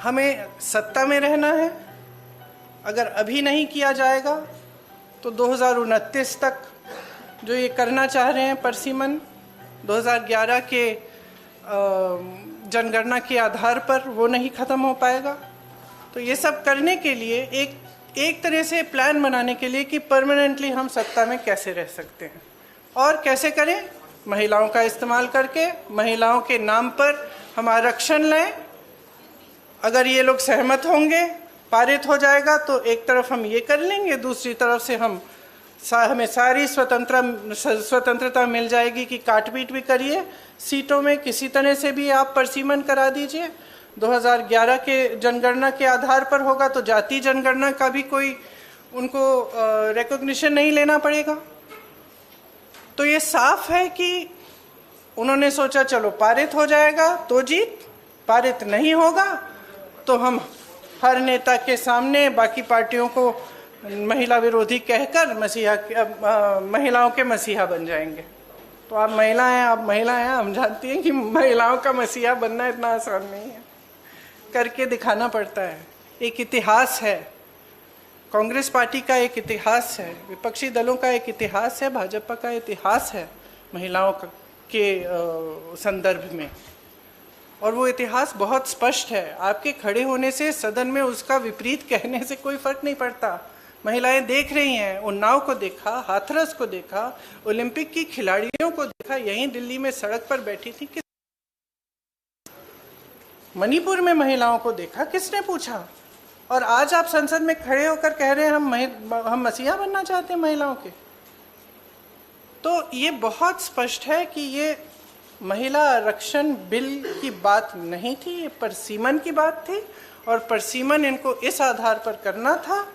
हमें सत्ता में रहना है। अगर अभी नहीं किया जाएगा तो 2029 तक जो ये करना चाह रहे हैं परसीमन 2011 के जनगणना के आधार पर, वो नहीं ख़त्म हो पाएगा। तो ये सब करने के लिए एक तरह से प्लान बनाने के लिए कि परमानेंटली हम सत्ता में कैसे रह सकते हैं और कैसे करें, महिलाओं का इस्तेमाल करके महिलाओं के नाम पर हम आरक्षण लें। अगर ये लोग सहमत होंगे, पारित हो जाएगा तो एक तरफ हम ये कर लेंगे, दूसरी तरफ से हमें सारी स्वतंत्रता मिल जाएगी कि काट-पीट भी करिए सीटों में, किसी तरह से भी आप परसीमन करा दीजिए। 2011 के जनगणना के आधार पर होगा तो जाति जनगणना का भी कोई उनको रिकॉग्निशन नहीं लेना पड़ेगा। तो ये साफ है कि उन्होंने सोचा चलो पारित हो जाएगा तो जीत, पारित नहीं होगा तो हम हर नेता के सामने बाकी पार्टियों को महिला विरोधी कहकर महिलाओं के मसीहा बन जाएंगे। तो आप महिला हैं, हम जानती हैं कि महिलाओं का मसीहा बनना इतना आसान नहीं है, करके दिखाना पड़ता है। एक इतिहास है, कांग्रेस पार्टी का एक इतिहास है, विपक्षी दलों का एक इतिहास है, भाजपा का इतिहास है महिलाओं के संदर्भ में, और वो इतिहास बहुत स्पष्ट है। आपके खड़े होने से सदन में उसका विपरीत कहने से कोई फर्क नहीं पड़ता। महिलाएं देख रही हैं, उन्नाव को देखा, हाथरस को देखा, ओलंपिक की खिलाड़ियों को देखा, यहीं दिल्ली में सड़क पर बैठी थी। मणिपुर में महिलाओं को देखा, किसने पूछा? और आज आप संसद में खड़े होकर कह रहे हैं हम मसीहा बनना चाहते हैं महिलाओं के। तो ये बहुत स्पष्ट है कि ये महिला आरक्षण बिल की बात नहीं थी, ये परसीमन की बात थी। और परसीमन इनको इस आधार पर करना था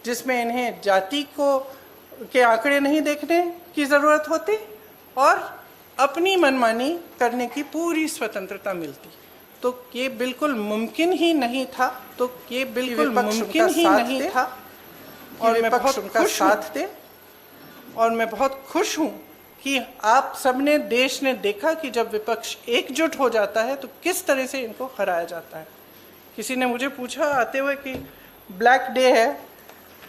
जिसमें इन्हें जाति के आंकड़े नहीं देखने की ज़रूरत होती और अपनी मनमानी करने की पूरी स्वतंत्रता मिलती। तो ये बिल्कुल मुमकिन ही नहीं था, और मैं बहुत खुश साथ दे। और मैं बहुत खुश हूँ कि आप सबने, देश ने देखा कि जब विपक्ष एकजुट हो जाता है तो किस तरह से इनको हराया जाता है। किसी ने मुझे पूछा आते हुए कि ब्लैक डे है,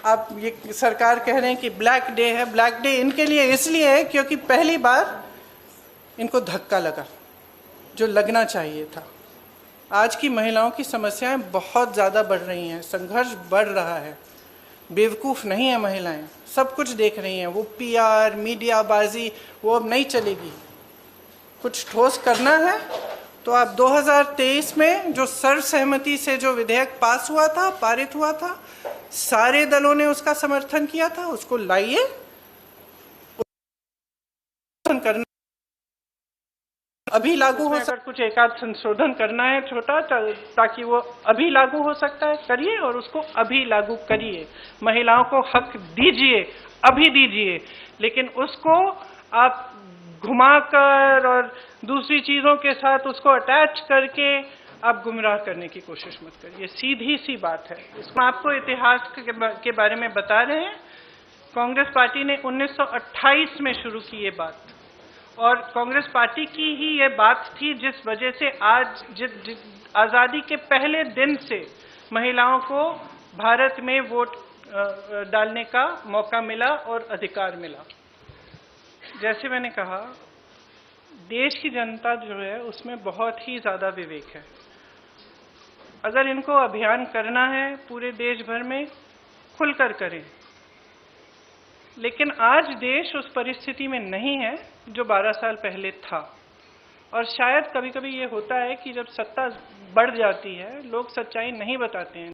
आप ये सरकार कह रहे हैं कि ब्लैक डे है। ब्लैक डे इनके लिए इसलिए है क्योंकि पहली बार इनको धक्का लगा जो लगना चाहिए था। आज की महिलाओं की समस्याएं बहुत ज़्यादा बढ़ रही हैं, संघर्ष बढ़ रहा है। बेवकूफ़ नहीं है महिलाएं, सब कुछ देख रही हैं। वो पीआर, मीडियाबाजी वो अब नहीं चलेगी। कुछ ठोस करना है तो आप 2023 में जो सर्वसहमति से जो विधेयक पास हुआ था, पारित हुआ था, सारे दलों ने उसका समर्थन किया था, उसको लाइए, करना अभी लागू हो। अगर कुछ एक आध संशोधन करना है छोटा ताकि वो अभी लागू हो सकता है, करिए और उसको अभी लागू करिए। महिलाओं को हक दीजिए, अभी दीजिए, लेकिन उसको आप घुमाकर और दूसरी चीज़ों के साथ उसको अटैच करके आप गुमराह करने की कोशिश मत करिए। सीधी सी बात है। इसमें आपको इतिहास के बारे में बता रहे हैं। कांग्रेस पार्टी ने 1928 में शुरू की ये बात, और कांग्रेस पार्टी की ही ये बात थी जिस वजह से आज आज़ादी के पहले दिन से महिलाओं को भारत में वोट डालने का मौका मिला और अधिकार मिला। जैसे मैंने कहा, देश की जनता जो है उसमें बहुत ही ज़्यादा विवेक है। अगर इनको अभियान करना है पूरे देश भर में, खुलकर करें। लेकिन आज देश उस परिस्थिति में नहीं है जो 12 साल पहले था। और शायद कभी-कभी ये होता है कि जब सत्ता बढ़ जाती है, लोग सच्चाई नहीं बताते हैं।